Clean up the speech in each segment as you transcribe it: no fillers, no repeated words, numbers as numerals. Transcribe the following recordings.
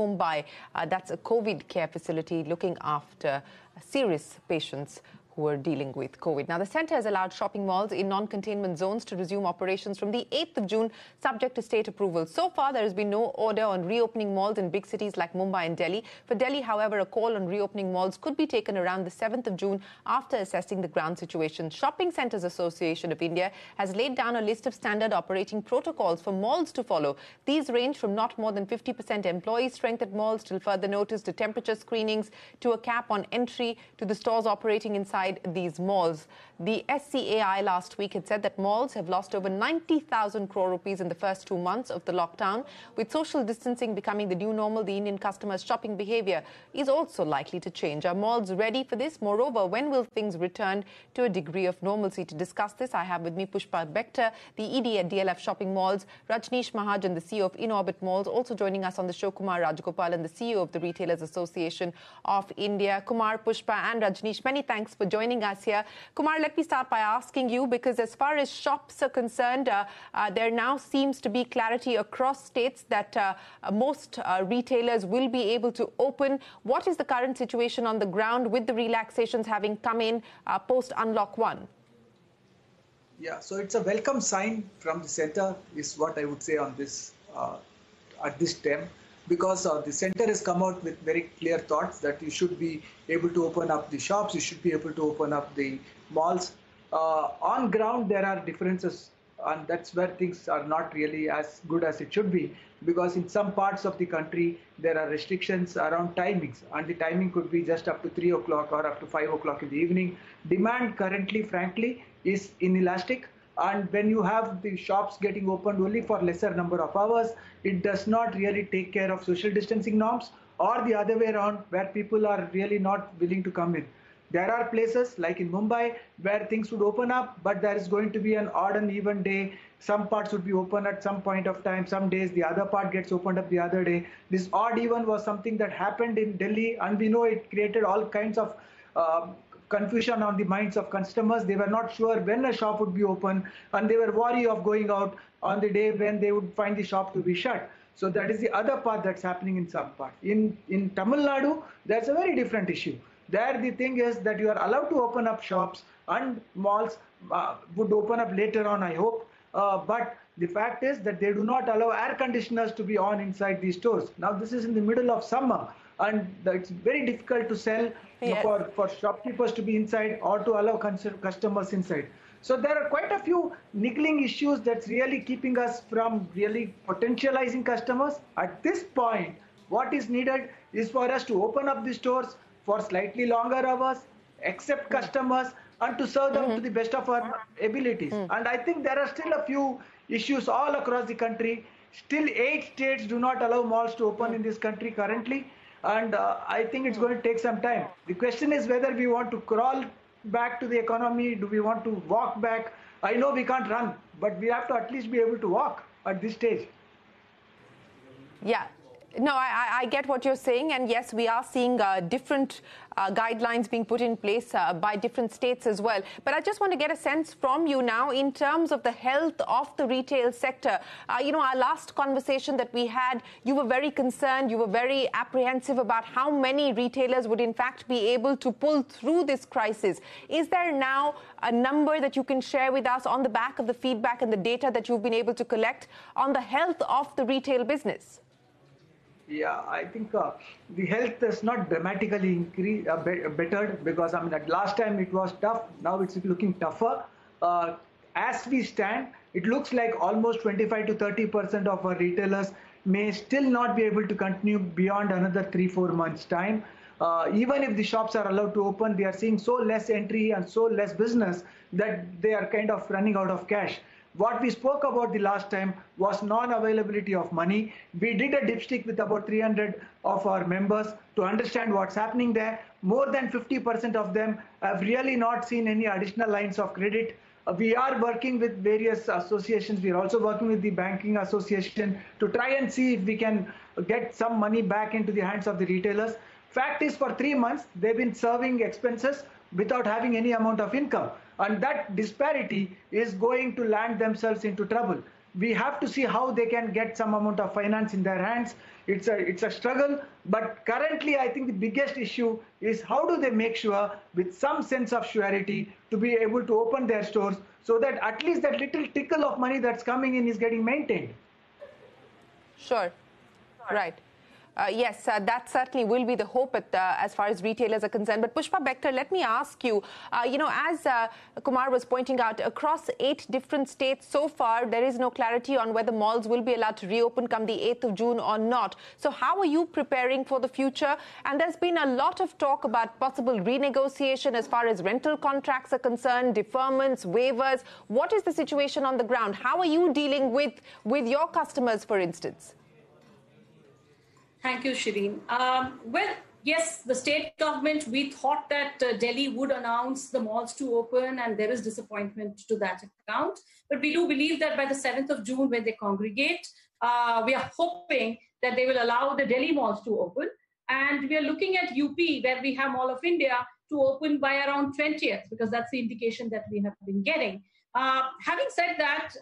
Mumbai. That's a COVID care facility looking after serious patients who are dealing with COVID. Now, the centre has allowed shopping malls in non-containment zones to resume operations from the 8th of June, subject to state approval. So far, there has been no order on reopening malls in big cities like Mumbai and Delhi. For Delhi, however, a call on reopening malls could be taken around the 7th of June after assessing the ground situation. Shopping Centres Association of India has laid down a list of standard operating protocols for malls to follow. These range from not more than 50% employee strength at malls till further notice, to temperature screenings, to a cap on entry to the stores operating inside these malls. The SCAI last week had said that malls have lost over 90,000 crore rupees in the first 2 months of the lockdown. With social distancing becoming the new normal, the Indian customers' shopping behaviour is also likely to change. Are malls ready for this? Moreover, when will things return to a degree of normalcy? To discuss this, I have with me Pushpa, Bector, the ED at DLF Shopping Malls, Rajneesh, Mahajan, the CEO of Inorbit Malls. Also joining us on the show, Kumar, Rajagopalan, the CEO of the Retailers Association of India. Kumar, Pushpa and Rajneesh, many thanks for joining us here. Kumar, let me start by asking you, because as far as shops are concerned, there now seems to be clarity across states that most retailers will be able to open. What is the current situation on the ground with the relaxations having come in post-Unlock 1? Yeah, so it's a welcome sign from the centre is what I would say on this at this time, because the centre has come out with very clear thoughts that you should be able to open up the shops, you should be able to open up the malls. On ground, there are differences, and that's where things are not really as good as it should be, because in some parts of the country, there are restrictions around timings, and the timing could be just up to 3 o'clock or up to 5 o'clock in the evening. Demand currently, frankly, is inelastic. And when you have the shops getting opened only for lesser number of hours, it does not really take care of social distancing norms, or the other way around, where people are really not willing to come in. There are places like in Mumbai where things would open up, but there is going to be an odd and even day. Some parts would be open at some point of time. Some days the other part gets opened up the other day. This odd even was something that happened in Delhi, and we know it created all kinds of confusion on the minds of customers. They were not sure when a shop would be open, and they were worried of going out on the day when they would find the shop to be shut. So that is the other part that's happening in some part. In Tamil Nadu, that's a very different issue. There the thing is that you are allowed to open up shops, and malls would open up later on, I hope. But the fact is that they do not allow air conditioners to be on inside these stores. Now this is in the middle of summer, and it's very difficult to sell for shopkeepers to be inside or to allow customers inside. So there are quite a few niggling issues that's really keeping us from really potentializing customers. At this point, what is needed is for us to open up the stores for slightly longer hours, accept customers, and to serve them to the best of our abilities. And I think there are still a few issues all across the country. Still 8 states do not allow malls to open in this country currently. And I think it's going to take some time. The question is whether we want to crawl back to the economy, do we want to walk back? I know we can't run, but we have to at least be able to walk at this stage. Yeah. No, I get what you're saying, and yes, we are seeing different guidelines being put in place by different states as well. But I just want to get a sense from you now in terms of the health of the retail sector. Our last conversation that we had, you were very concerned, you were very apprehensive about how many retailers would in fact be able to pull through this crisis. Is there now a number that you can share with us on the back of the feedback and the data that you've been able to collect on the health of the retail business? Yeah, I think the health is not dramatically bettered, because at last time it was tough. Now it's looking tougher. As we stand, it looks like almost 25 to 30% of our retailers may still not be able to continue beyond another 3-4 months' time. Even if the shops are allowed to open, they are seeing so less entry and so less business that they are kind of running out of cash. What we spoke about the last time was non-availability of money. We did a dipstick with about 300 of our members to understand what's happening there. More than 50% of them have really not seen any additional lines of credit. We are working with various associations. We are also working with the banking association to try and see if we can get some money back into the hands of the retailers. Fact is, for 3 months, they've been serving expenses without having any amount of income. And that disparity is going to land themselves into trouble. We have to see how they can get some amount of finance in their hands. It's a struggle, but currently I think the biggest issue is how do they make sure with some sense of surety to be able to open their stores so that at least that little trickle of money that's coming in is getting maintained. Sure. Right. Yes, that certainly will be the hope as far as retailers are concerned. But Pushpa, Bector, let me ask you, as Kumar was pointing out, across 8 different states so far, there is no clarity on whether malls will be allowed to reopen come the 8th of June or not. So how are you preparing for the future? And there's been a lot of talk about possible renegotiation as far as rental contracts are concerned, deferments, waivers. What is the situation on the ground? How are you dealing with your customers, for instance? Thank you, Shereen. Well, yes, the state government, we thought that Delhi would announce the malls to open, and there is disappointment to that account. But we do believe that by the 7th of June, when they congregate, we are hoping that they will allow the Delhi malls to open. And we are looking at UP, where we have Mall of India, to open by around 20th, because that's the indication that we have been getting. Having said that,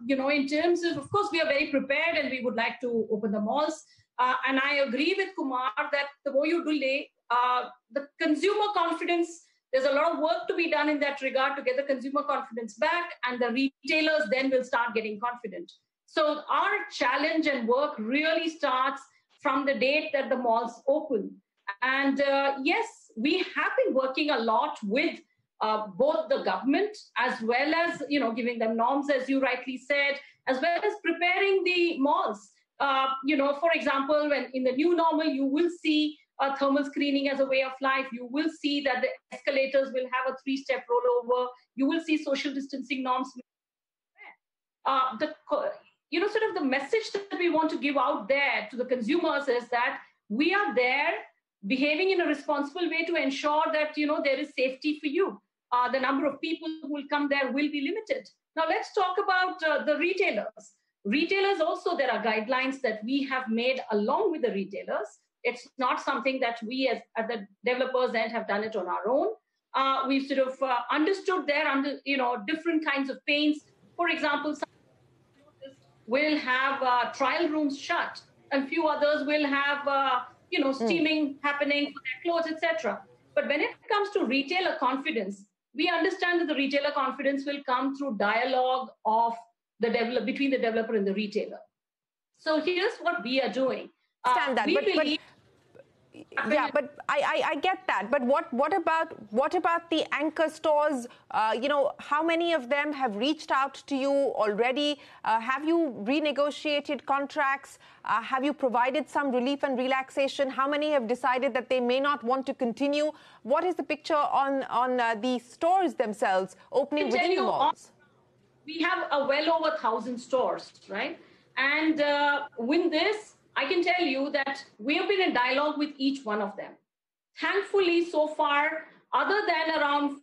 in terms of course, we are very prepared and we would like to open the malls. And I agree with Kumar that the more you delay, the consumer confidence, there's a lot of work to be done in that regard to get the consumer confidence back, and the retailers then will start getting confident. So our challenge and work really starts from the date that the malls open. And yes, we have been working a lot with both the government as well as, giving them norms, as you rightly said, as well as preparing the malls. For example, when in the new normal, you will see thermal screening as a way of life. You will see that the escalators will have a 3-step rollover. You will see social distancing norms. The message that we want to give out there to the consumers is that we are there behaving in a responsible way to ensure that, there is safety for you. The number of people who will come there will be limited. Now, let's talk about the retailers. Retailers also, there are guidelines that we have made along with the retailers. It's not something that we as the developers then have done it on our own. We've sort of understood there under, different kinds of paints. For example, some will have trial rooms shut, and few others will have, steaming happening for their clothes, etc. But when it comes to retailer confidence, we understand that the retailer confidence will come through dialogue of between the developer and the retailer. So here's what we are doing. I get that. But what about the anchor stores? How many of them have reached out to you already? Have you renegotiated contracts? Have you provided some relief and relaxation? How many have decided that they may not want to continue? What is the picture on the stores themselves opening within the malls? We have well over 1,000 stores, right? And with this, I can tell you that we have been in dialogue with each one of them. Thankfully, so far, other than around,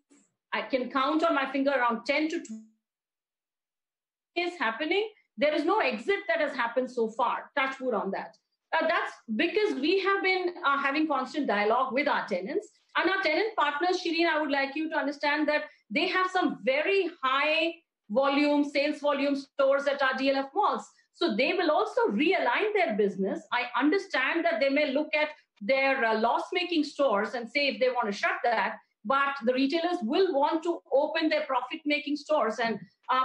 I can count on my finger, around 10 to 20 is happening. There is no exit that has happened so far. Touch wood on that. That's because we have been having constant dialogue with our tenants. And our tenant partners, Shereen, I would like you to understand that they have some very high sales volume stores at our DLF malls. So they will also realign their business. I understand that they may look at their loss-making stores and say if they want to shut that, but the retailers will want to open their profit-making stores and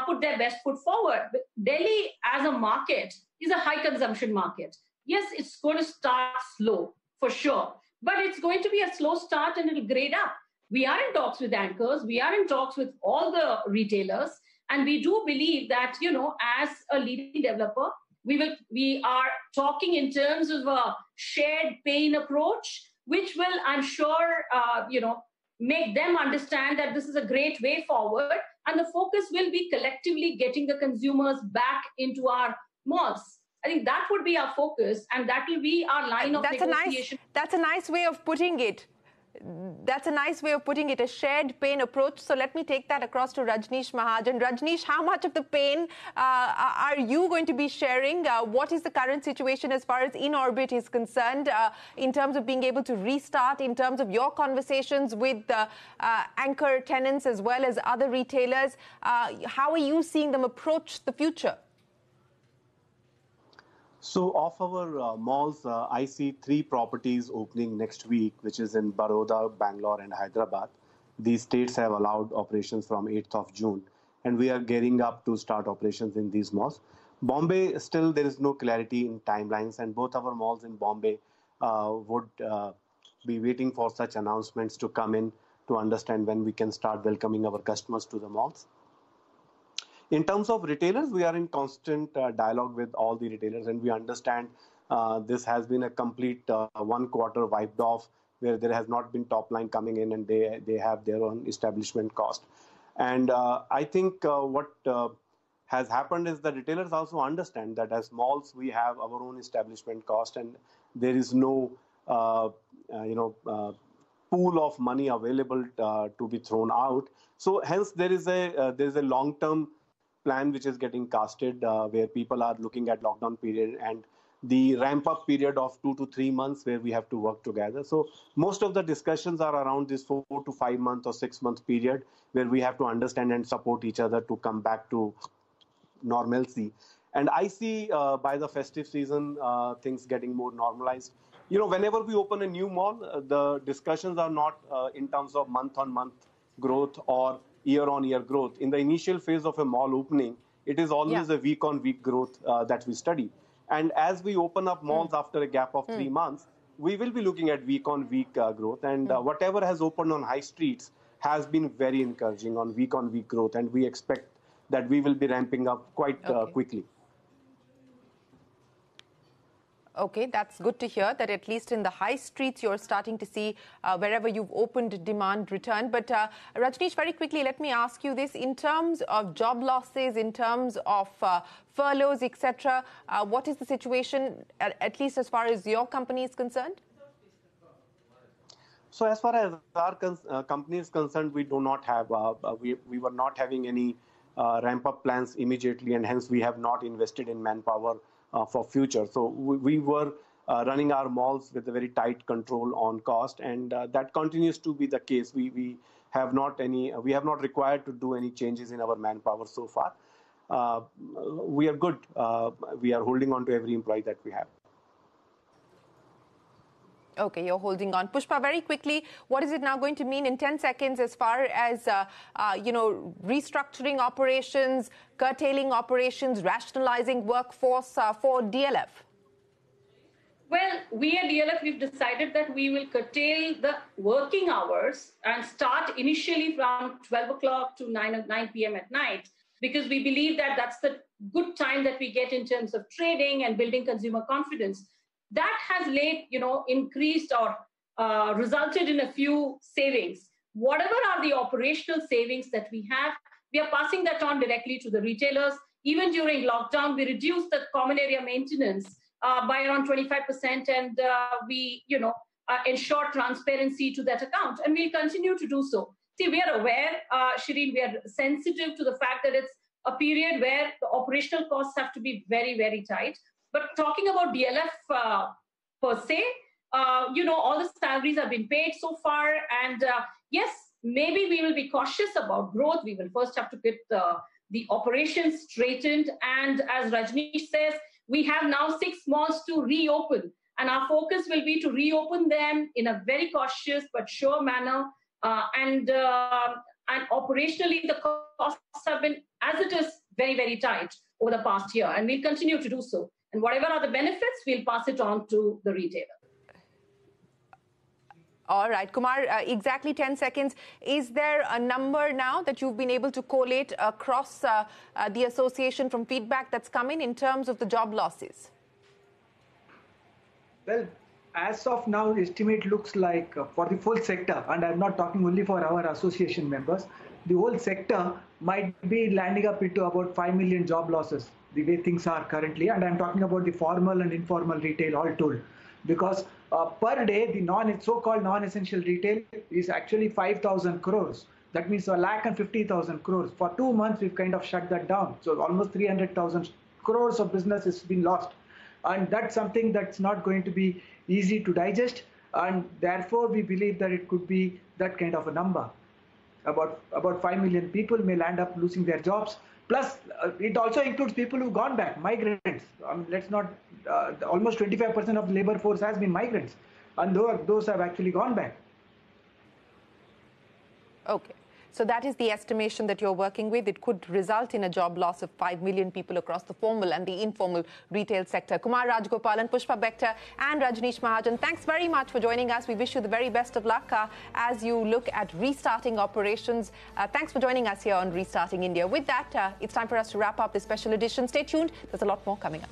put their best foot forward. But Delhi as a market is a high consumption market. Yes, it's going to start slow for sure, but it's going to be a slow start and it'll grade up. We are in talks with anchors. We are in talks with all the retailers. And we do believe that, as a leading developer, we are talking in terms of a shared pain approach, which will, I'm sure, make them understand that this is a great way forward. And the focus will be collectively getting the consumers back into our malls. I think that would be our focus, and that will be our line of negotiation. That's a nice way of putting it. That's a nice way of putting it, a shared pain approach. So let me take that across to Rajneesh Mahajan. Rajneesh, how much of the pain are you going to be sharing? What is the current situation as far as Inorbit is concerned in terms of being able to restart, in terms of your conversations with anchor tenants as well as other retailers? How are you seeing them approach the future? So of our malls, I see 3 properties opening next week, which is in Baroda, Bangalore, and Hyderabad. These states have allowed operations from 8th of June, and we are gearing up to start operations in these malls. Bombay, still there is no clarity in timelines, and both our malls in Bombay would be waiting for such announcements to come in to understand when we can start welcoming our customers to the malls. In terms of retailers, we are in constant dialogue with all the retailers, and we understand this has been a complete 1 quarter wiped off, where there has not been top line coming in, and they have their own establishment cost. And I think what has happened is the retailers also understand that as malls we have our own establishment cost, and there is no pool of money available to be thrown out. So hence there is a long-term plan which is getting casted where people are looking at lockdown period and the ramp up period of 2 to 3 months where we have to work together. So most of the discussions are around this 4 to 5 month or 6 month period where we have to understand and support each other to come back to normalcy. And I see by the festive season things getting more normalized. You know, whenever we open a new mall, the discussions are not in terms of month-on-month growth or year-on-year growth. In the initial phase of a mall opening, it is always a week-on-week growth that we study. And as we open up malls after a gap of 3 months, we will be looking at week-on-week growth. And whatever has opened on high streets has been very encouraging on week-on-week growth. And we expect that we will be ramping up quite quickly. Okay, that's good to hear that at least in the high streets you're starting to see wherever you've opened demand return. But Rajneesh, very quickly, let me ask you this. In terms of job losses, in terms of furloughs, etc., what is the situation, at least as far as your company is concerned? So as far as our company is concerned, we do not have, we were not having any ramp-up plans immediately, and hence we have not invested in manpower for future. So we were running our malls with a very tight control on cost, and that continues to be the case. We have not required to do any changes in our manpower so far. We are good. We are holding on to every employee that we have. Okay, you're holding on. Pushpa, very quickly, what is it now going to mean in 10 seconds as far as, restructuring operations, curtailing operations, rationalizing workforce for DLF? Well, we at DLF, we've decided that we will curtail the working hours and start initially from 12 o'clock to 9 p.m. at night, because we believe that that's the good time that we get in terms of trading and building consumer confidence. That has increased or resulted in a few savings. Whatever are the operational savings that we have, we are passing that on directly to the retailers. Even during lockdown, we reduced the common area maintenance by around 25%, and we ensure transparency to that account, and we'll continue to do so. See, we are aware, Shereen, we are sensitive to the fact that it's a period where the operational costs have to be very, very tight. But talking about DLF per se, all the salaries have been paid so far. And yes, maybe we will be cautious about growth. We will first have to get the operations straightened. And as Rajneesh says, we have now 6 malls to reopen. And our focus will be to reopen them in a very cautious but sure manner. And operationally, the costs have been, as it is, very, very tight over the past year. And we'll continue to do so. And whatever are the benefits, we'll pass it on to the retailer. All right, Kumar, exactly 10 seconds. Is there a number now that you've been able to collate across the association from feedback that's coming in terms of the job losses? Well, as of now, the estimate looks like for the full sector, and I'm not talking only for our association members, the whole sector might be landing up into about 5 million job losses, the way things are currently. And I'm talking about the formal and informal retail all told. Because per day, the so-called non-essential retail is actually 5,000 crores. That means 1,50,000 crores. For 2 months, we've kind of shut that down. So almost 300,000 crores of business has been lost. And that's something that's not going to be easy to digest. And therefore, we believe that it could be that kind of a number. About 5 million people may land up losing their jobs. Plus, it also includes people who've gone back, migrants. Let's not, almost 25% of the labor force has been migrants, and those have actually gone back. Okay. So that is the estimation that you're working with. It could result in a job loss of 5 million people across the formal and the informal retail sector. Kumar, Rajagopalan, Pushpa, Bector and Rajneesh Mahajan, thanks very much for joining us. We wish you the very best of luck as you look at restarting operations. Thanks for joining us here on Restarting India. With that, it's time for us to wrap up this special edition. Stay tuned. There's a lot more coming up.